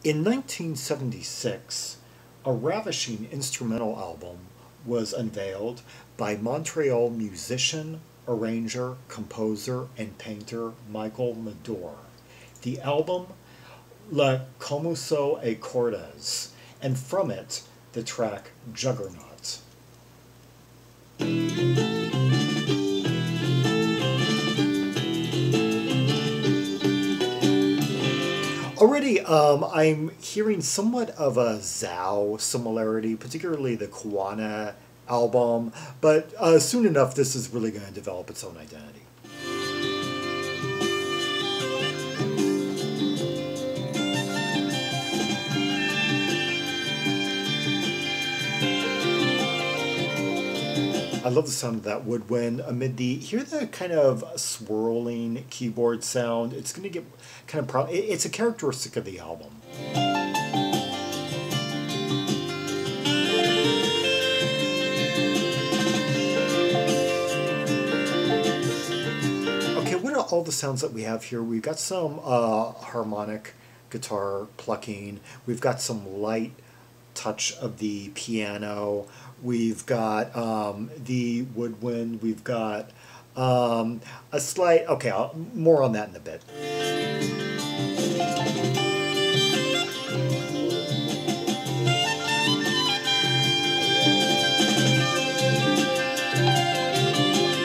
In 1976, a ravishing instrumental album was unveiled by Montreal musician, arranger, composer, and painter Michel Madore. The album La Komuso e Cordes, and from it, the track Juggernaut. Already, I'm hearing somewhat of a Zhao similarity, particularly the Kuwana album, but soon enough this is really going to develop its own identity. I love the sound of that woodwind amid hear the kind of swirling keyboard sound. It's going to get kind of, it's a characteristic of the album. Okay, what are all the sounds that we have here? We've got some harmonic guitar plucking. We've got some light touch of the piano. We've got the woodwind. We've got a slight, okay, more on that in a bit.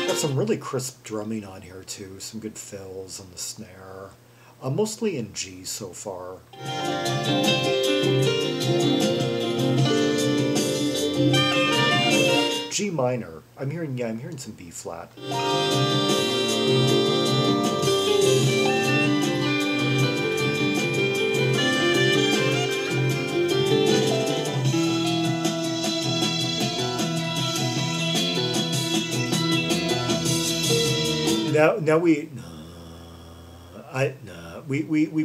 Got some really crisp drumming on here too, some good fills on the snare. Mostly in G so far. G minor. I'm hearing some B flat. Now we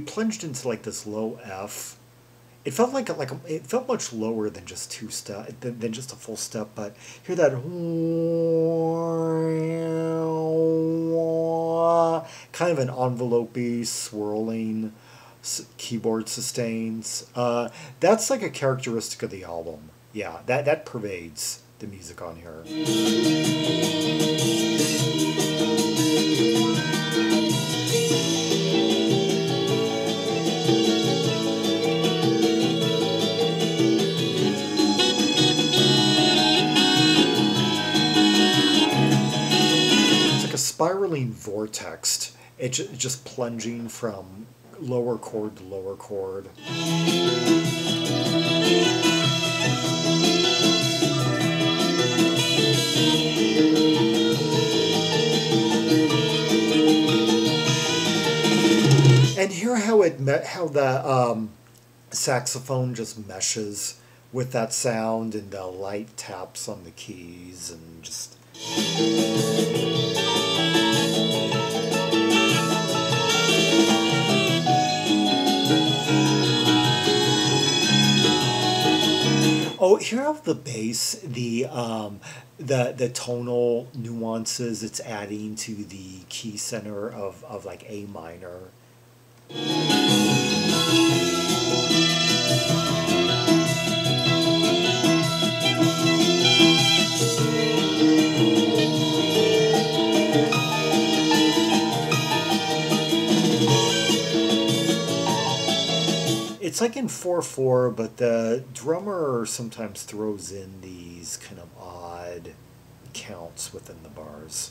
plunged into like this low F. It felt it felt much lower than just than just a full step, but hear that kind of an envelope-y, swirling keyboard sustains. That's like a characteristic of the album. Yeah, that pervades the music on here. Spiraling vortex. It's just plunging from lower chord to lower chord. And hear how the saxophone just meshes with that sound, and the light taps on the keys, and just. Oh, hear how the bass, the tonal nuances it's adding to the key center of like A minor. It's like in 4/4, but the drummer sometimes throws in these kind of odd counts within the bars.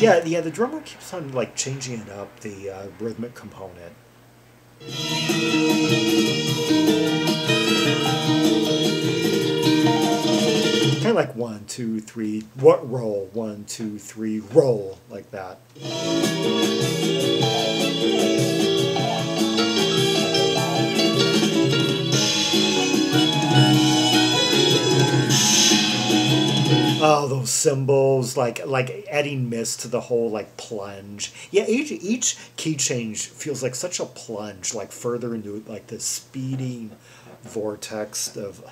Yeah, the drummer keeps on like changing it up, the rhythmic component. Kind of like 1, 2, 3, what roll? 1, 2, 3, roll, like that. Oh, those cymbals, like adding mist to the whole like plunge. Yeah, each key change feels like such a plunge, like further into like the speeding vortex of.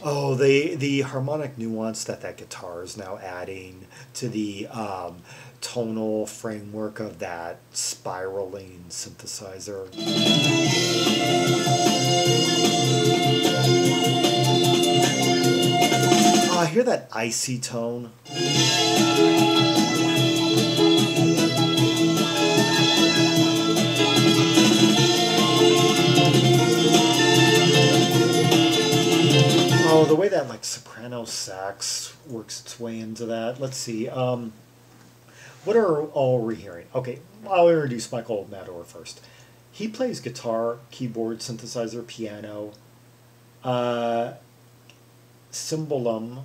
Oh, the harmonic nuance that guitar is now adding to the tonal framework of that spiraling synthesizer. Oh, I hear that icy tone. Oh, the way that like soprano sax works its way into that. Let's see. What are all we hearing? Okay, I'll introduce Michel Madore first. He plays guitar, keyboard, synthesizer, piano, Cymbalom,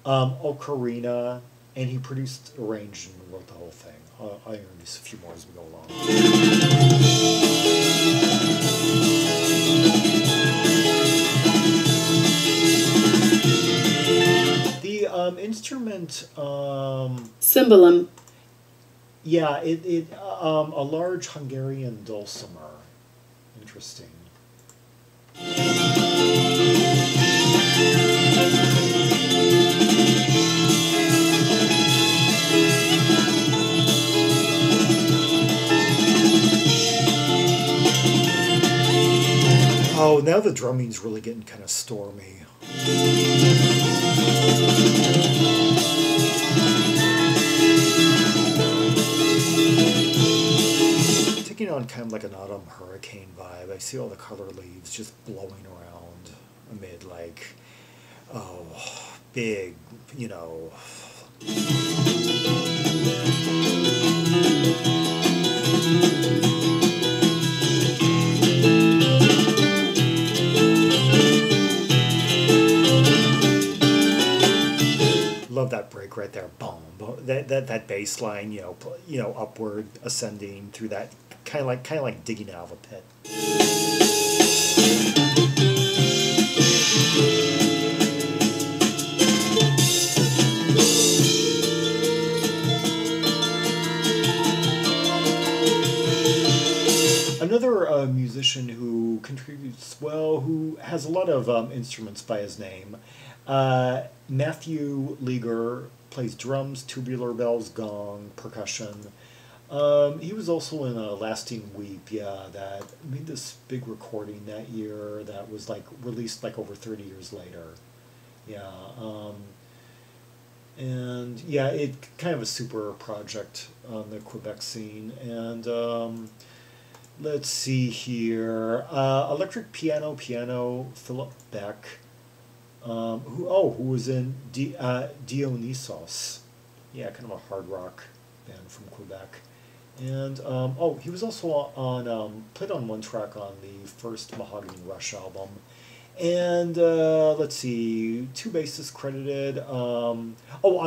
Ocarina, and he produced, arranged, and wrote the whole thing. I'll introduce a few more as we go along. The instrument, Cymbalom. Yeah, a large Hungarian dulcimer. Interesting. Oh, now the drumming's really getting kind of stormy. Taking on kind of like an autumn hurricane vibe. I see all the color leaves just blowing around amid like, oh, big, you know. Love that break right there. Boom, boom. That bass line, you know, upward ascending through that kind of like digging out of a pit. Another musician who contributes well, who has a lot of instruments by his name, Mathieu, Léger, plays drums, tubular bells, gong, percussion. He was also in a Lasting Weep, that made this big recording that year that was like released like over 30 years later. And yeah, it kind of a super project on the Quebec scene. And let's see here, electric piano, Phillippe Beck. Who was in Dionysos, kind of a hard rock band from Quebec, and he was also on played on one track on the first Mahogany Rush album, and let's see, two bassists credited. On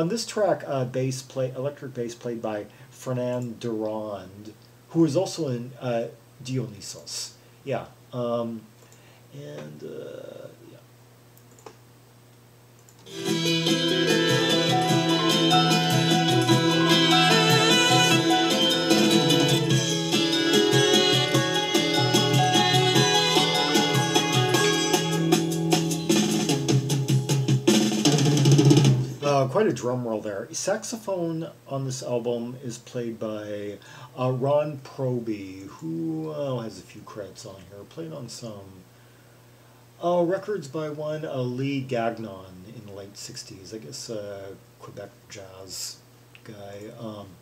this track, electric bass played by Fernand Durand, who was also in Dionysos, quite a drum roll there. Saxophone on this album is played by Ron Proby, who has a few credits on here. Played on some records by one Lee Gagnon in the late 60s. I guess Quebec jazz guy,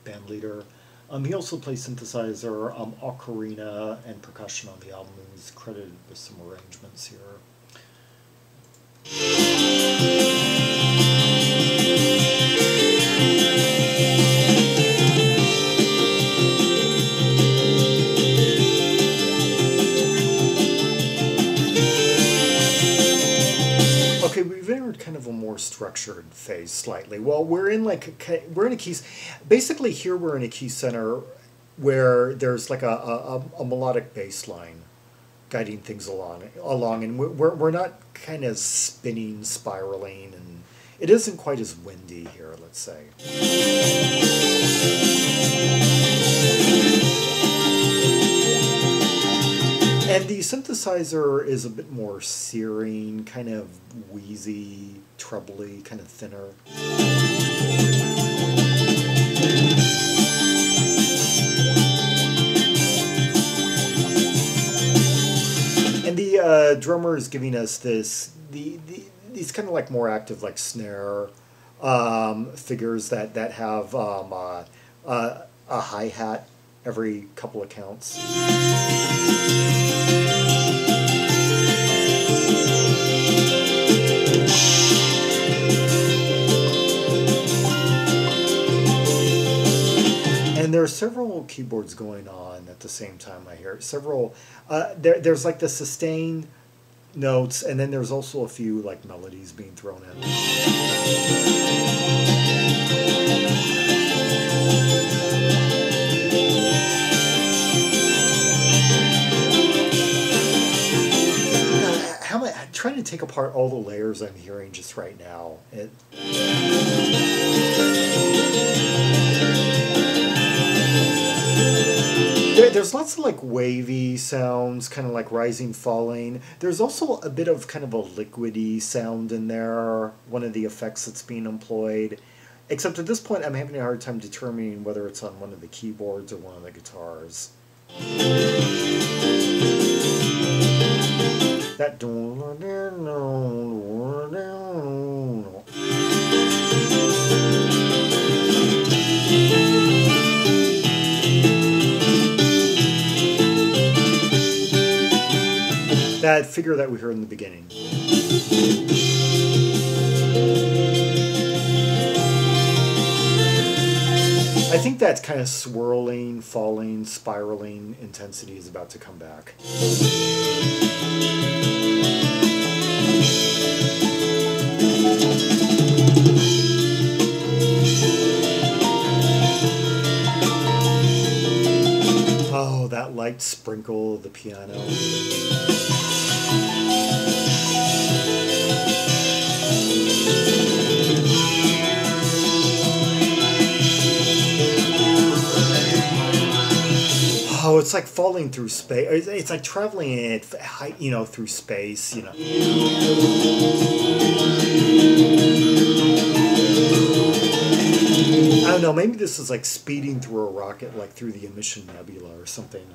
band leader. He also plays synthesizer, ocarina, and percussion on the album. He's credited with some arrangements here. Okay, Okay, we've entered kind of a more structured phase slightly. Well, we're in we're in a key. Basically, here we're in a key center where there's like a melodic bass line guiding things along, and we're not kind of spinning, spiraling, and it isn't quite as windy here, let's say. And the synthesizer is a bit more searing, kind of wheezy, trebly, kind of thinner. And the drummer is giving us these kind of like more active, like snare figures that have a hi-hat every couple of counts. And there are several keyboards going on at the same time. I hear several. There's like the sustained notes, and then there's also a few like melodies being thrown in. I'm trying to take apart all the layers I'm hearing just right now. There's lots of like wavy sounds, kind of like rising, falling. There's also a bit of kind of a liquidy sound in there, one of the effects that's being employed. Except at this point, I'm having a hard time determining whether it's on one of the keyboards or one of the guitars. That that figure that we heard in the beginning. I think that kind of swirling, falling, spiraling intensity is about to come back. Oh, that light sprinkle of the piano. Oh, it's like falling through space. It's like traveling at height, through space, I don't know, maybe this is like speeding through a rocket, like through the emission nebula or something.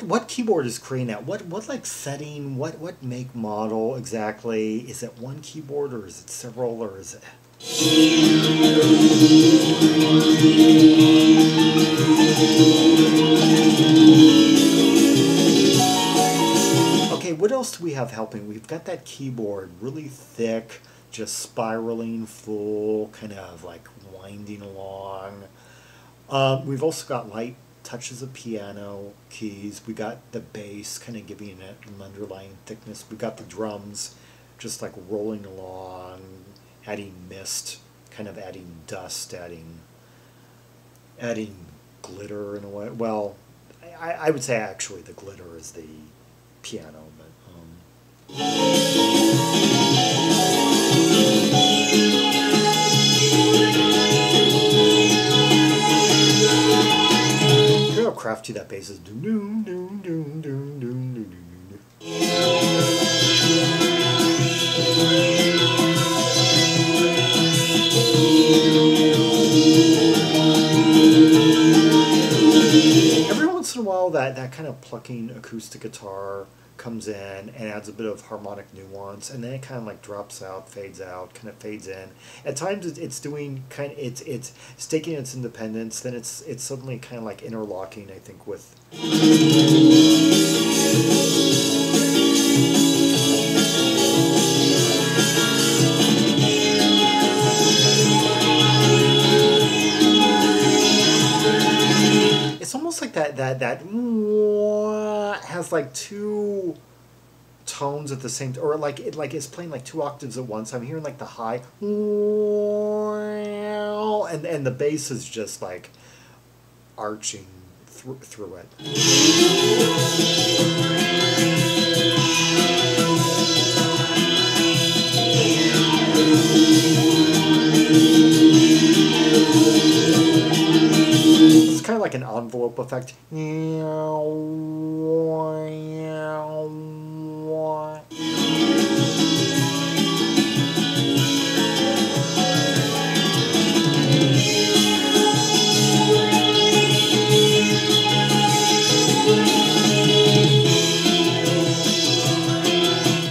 What keyboard is creating that? What like setting? What make, model exactly? Is it one keyboard or is it several or is it? Okay, what else do we have helping? We've got that keyboard really thick, just spiraling full, kind of like winding along. We've also got light touches of piano keys. We got the bass kind of giving it an underlying thickness. We got the drums just like rolling along, adding mist, kind of adding dust, adding glitter in a way. Well, I would say actually the glitter is the piano, but how crafty that bass is. Every once in a while, that kind of plucking acoustic guitar comes in and adds a bit of harmonic nuance, and then it kind of like drops out, fades out, kind of fades in. At times it's doing kind of it's taking its independence, then it's suddenly kind of like interlocking, I think, with has like two tones at the same time, or like it like it's playing like two octaves at once. I'm hearing like the high, and the bass is just like arching through it. It's kind of like an envelope effect.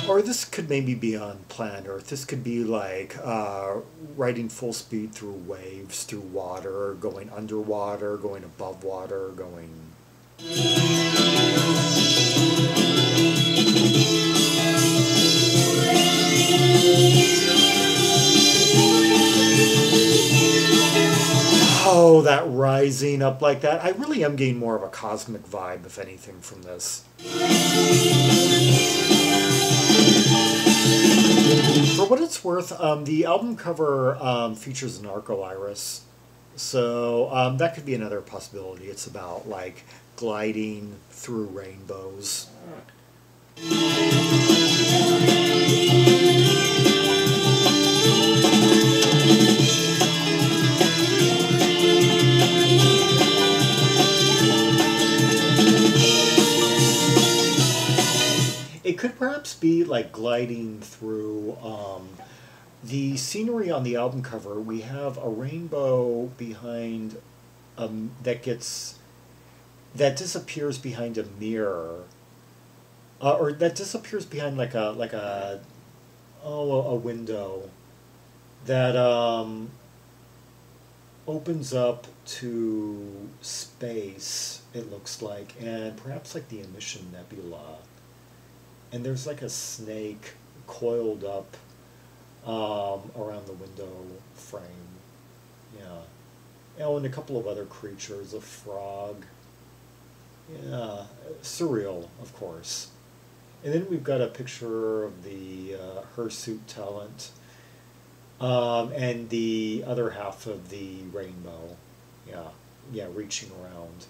Or this could maybe be unplanned, or this could be like riding full speed through waves, through water, going underwater, going above water, going... Oh, that rising up like that. I really am getting more of a cosmic vibe, if anything, from this. For what it's worth, the album cover features an arco iris, so that could be another possibility. It's about like gliding through rainbows. It could perhaps be like gliding through the scenery on the album cover. We have a rainbow behind that disappears behind a mirror, or that disappears behind like a window that opens up to space. It looks like, and perhaps like the Emission Nebula. And there's like a snake coiled up around the window frame. Yeah. Oh, and a couple of other creatures, a frog. Yeah, surreal, of course. And then we've got a picture of the hirsute talent and the other half of the rainbow. Yeah, yeah, reaching around.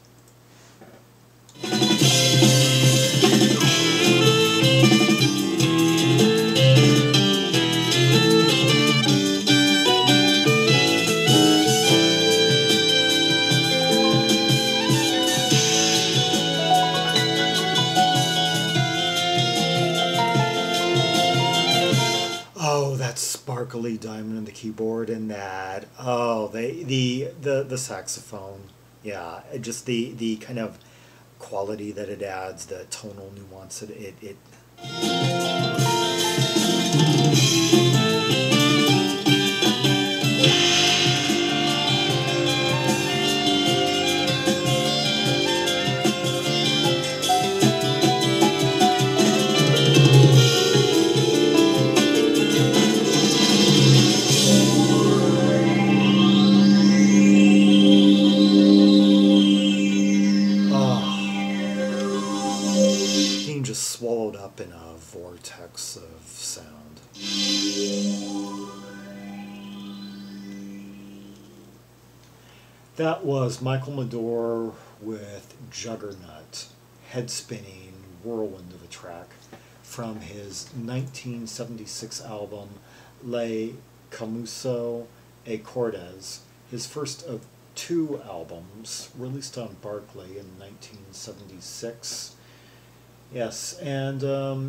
Sparkly diamond on the keyboard, and that the saxophone, yeah, just the kind of quality that it adds, the tonal nuance it swallowed up in a vortex of sound. That was Michel Madore with Juggernaut, head-spinning whirlwind of a track from his 1976 album Les Komuso et Cordes, his first of two albums, released on Barclay in 1976. Yes, and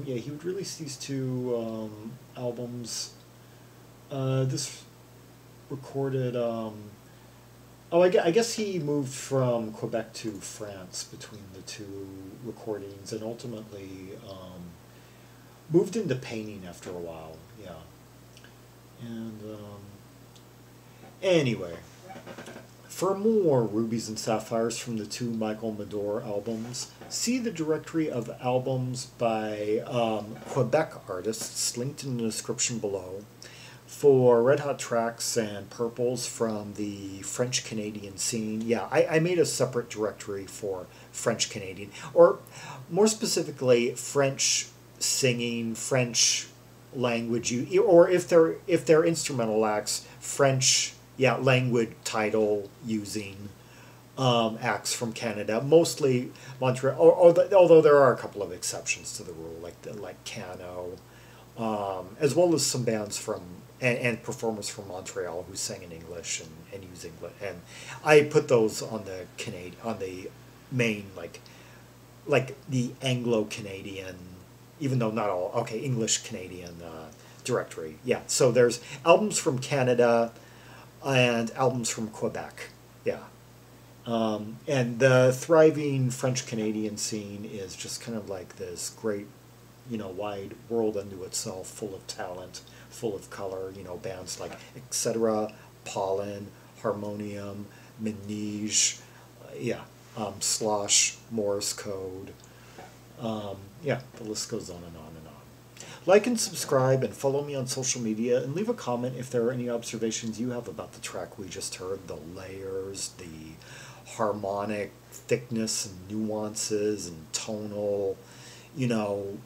yeah, he would release these two albums. This recorded... I guess he moved from Quebec to France between the two recordings, and ultimately moved into painting after a while. Yeah, and anyway. For more Rubies and Sapphires from the two Michel Madore albums, see the directory of albums by Quebec artists linked in the description below. for Red Hot Tracks and Purples from the French Canadian scene. Yeah, I made a separate directory for French Canadian, or more specifically, French singing, French language, or if they're instrumental acts, French, yeah, language title using acts from Canada, mostly Montreal. Although there are a couple of exceptions to the rule, like Cano, as well as some bands from and performers from Montreal who sang in English and use English. And I put those on the main like the Anglo-Canadian, even though not all, okay, English-Canadian directory. Yeah, so there's albums from Canada and albums from Quebec. Yeah. And the thriving French-Canadian scene is just kind of like this great, wide world unto itself, full of talent, full of color, bands like Etc., Pollen, Harmonium, Manige, Slosh, Morse Code. The list goes on and on and on. Like and subscribe and follow me on social media, and leave a comment if there are any observations you have about the track we just heard, the layers, the harmonic thickness and nuances and tonal,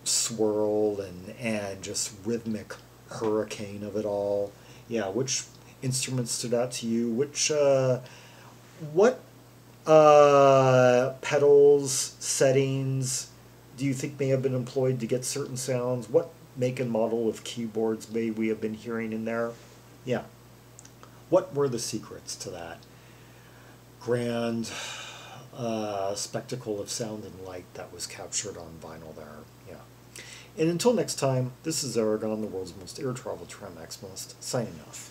swirl and just rhythmic hurricane of it all. Yeah, which instruments stood out to you? What pedals, settings do you think may have been employed to get certain sounds? What make and model of keyboards may we have been hearing in there? Yeah. What were the secrets to that grand spectacle of sound and light that was captured on vinyl there? Yeah. And until next time, this is Zaragon, the world's most air-traveled Tram Maximalist, signing off.